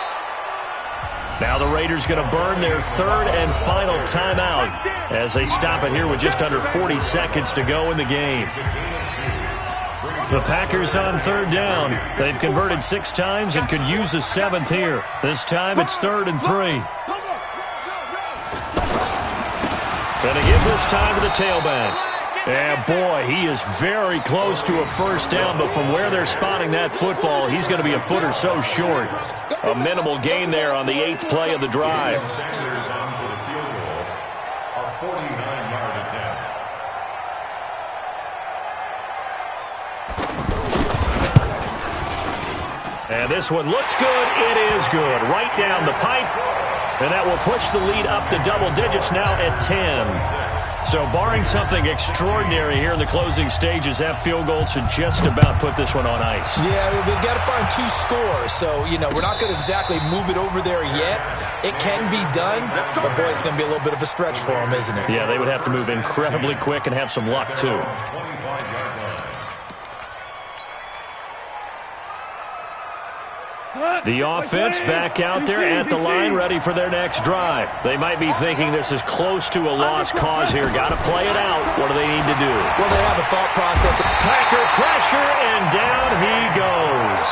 Speaker 7: Now the Raiders going to burn their third and final timeout as they stop it here with just under 40 seconds to go in the game. The Packers on third down. They've converted 6 times and could use a 7th here. This time it's 3rd and 3. And again this time to the tailback. And boy, he is very close to a first down, but from where they're spotting that football, he's going to be a foot or so short. A minimal gain there on the 8th play of the drive.
Speaker 8: Sanders on for the field goal, a 49-yard attempt.
Speaker 7: And this one looks good. It is good. Right down the pipe. And that will push the lead up to double digits now at 10. So barring something extraordinary here in the closing stages, that field goal should just about put this one on ice.
Speaker 10: Yeah, we've got to find 2 scores. So, we're not going to exactly move it over there yet. It can be done, but boy, it's going to be a little bit of a stretch for them, isn't it?
Speaker 7: Yeah, they would have to move incredibly quick and have some luck, too. The offense back out there at the line, ready for their next drive. They might be thinking this is close to a lost cause here. Got to play it out. What do they need to do?
Speaker 10: Well, they have a thought process.
Speaker 7: Packer pressure, and down he goes.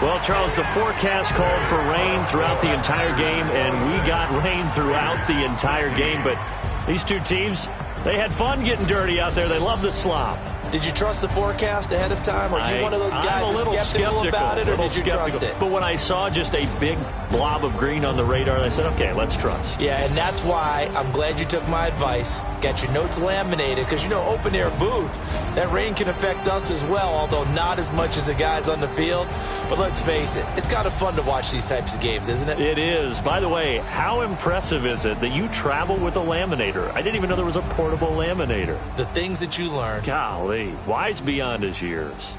Speaker 7: Well, Charles, the forecast called for rain throughout the entire game, and we got rain throughout the entire game. But these two teams, they had fun getting dirty out there. They love the slop.
Speaker 10: Did you trust the forecast ahead of time? Are you one of those guys that's skeptical about it, or did you trust it?
Speaker 7: But when I saw just a big blob of green on the radar, I said, okay, let's trust.
Speaker 10: Yeah, and that's why I'm glad you took my advice. Get your notes laminated, because, open-air booth, that rain can affect us as well, although not as much as the guys on the field. But let's face it, it's kind of fun to watch these types of games, isn't it?
Speaker 7: It is. By the way, how impressive is it that you travel with a laminator? I didn't even know there was a portable laminator.
Speaker 10: The things that you learn.
Speaker 7: Golly, wise beyond his years.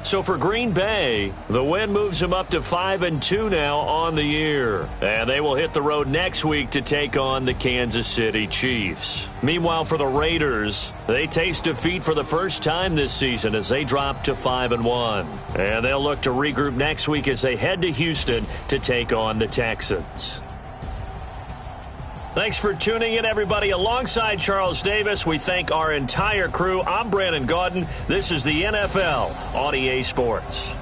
Speaker 7: So for Green Bay, the win moves them up to 5-2 now on the year. And they will hit the road next week to take on the Kansas City Chiefs. Meanwhile, for the Raiders, they taste defeat for the first time this season as they drop to 5-1. And they'll look to regroup next week as they head to Houston to take on the Texans. Thanks for tuning in, everybody. Alongside Charles Davis, we thank our entire crew. I'm Brandon Gaudin. This is the NFL on EA Sports.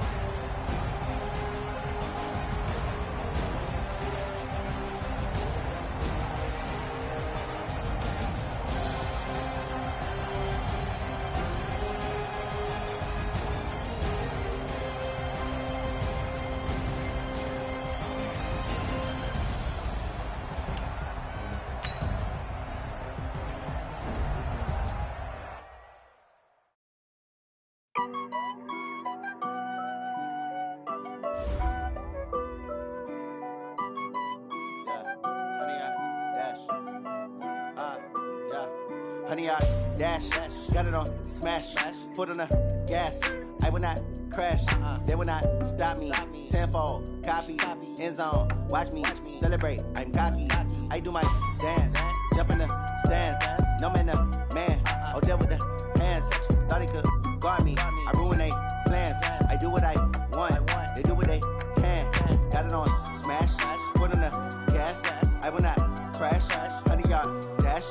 Speaker 12: Honey, I dash, got it on smash, foot on the gas. I will not crash, they will not stop me. Tenfold, copy, end zone, watch me celebrate. I'm cocky, I do my dance, jump in the stands. No man, man, oh, there with the hands. Thought he could guard me, I ruin they plans. I do what I want, they do what they can. Got it on smash, foot on the gas. I will not crash, honey, y'all dash,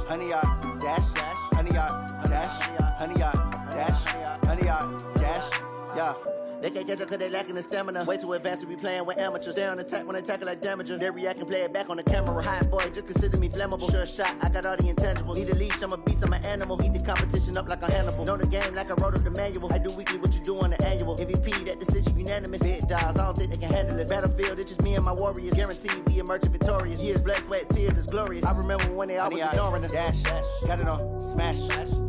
Speaker 12: honey, y'all dash, honey, y'all dash, honey, y'all dash, honey, y'all dash, yeah. They can't catch up cause they lacking the stamina. Way too advanced to be playing with amateurs. Stay on attack when they tackle like damager. They react and play it back on the camera. Hot boy, just consider me flammable. Sure shot, I got all the intangibles. Need a leash, I'm a beast, I'm an animal. Eat the competition up like a Hannibal. Know the game like I wrote up the manual. I do weekly what you do on the annual. MVP, that decision unanimous. Big dogs, I don't think they can handle it. Battlefield, it's just me and my warriors. Guaranteed we emerge victorious. Years, blood, sweat, tears, it's glorious. I remember when they always ignoring us. Dash, got it on smash,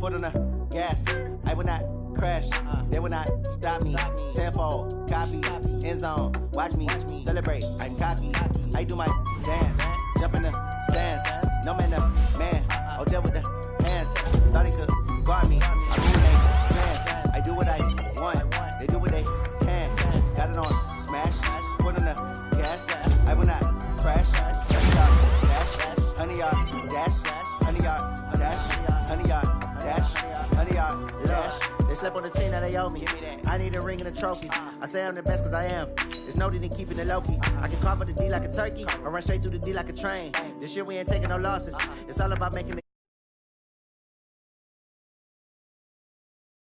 Speaker 12: foot on the gas. I will not crash, they will not stop me. Tenfold, copy, end zone, watch me celebrate. I'm cocky, I do my dance, jump in the stands. No man, man, oh, there with the hands. Thought he could guard me, I ruin they plans. I do what I want, they do what they can. Got it on smash, foot on the gas. I will not crash, honey, y'all dash, honey, y'all dash, honey, y'all dash, honey, y'all dash, honey, y'all dash. slept on the team that they owe me. I need a ring and a trophy. I say I'm the best cause I am. There's no need in keeping it low-key. I can carve up the D like a turkey or run straight through the D like a train. This year we ain't taking no losses. It's all about making the